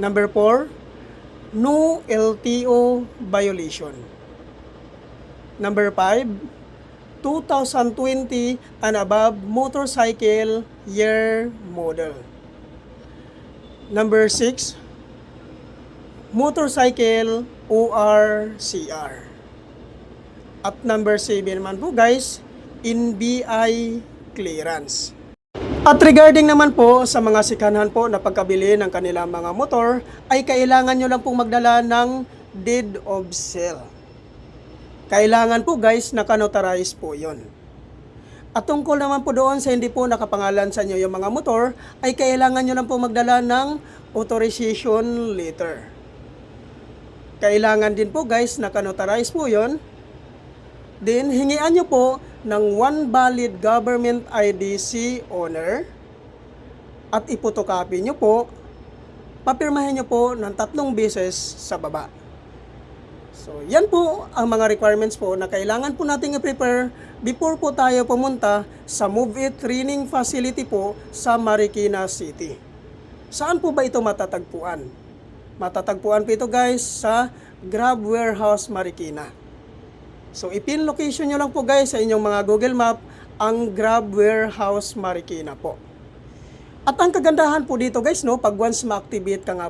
Number 4, no LTO violation. Number 5, 2020 and above motorcycle year model. Number 6, motorcycle ORCR. At number 7 naman po guys, NBI clearance. At regarding naman po sa mga sikanhan po na pagkabili ng kanilang mga motor, ay kailangan nyo lang pong magdala ng deed of sale. Kailangan po guys, naka-notarize po yon. At tungkol naman po doon sa hindi po nakapangalan sa inyo yung mga motor, ay kailangan nyo lang po magdala ng authorization letter. Kailangan din po guys, naka-notarize po yon. Then, hingian nyo po ng one valid government IDC owner at ipotocopy nyo po, papirmahin nyo po ng 3 beses sa baba. So, yan po ang mga requirements po na kailangan po nating i-prepare before po tayo pumunta sa Move It Training Facility po sa Marikina City. Saan po ba ito matatagpuan? Matatagpuan po ito guys sa Grab Warehouse Marikina. So, ipin location nyo lang po guys sa inyong mga Google Map ang Grab Warehouse Marikina po. At ang kagandahan po dito guys, no, pag once ma-activate ka nga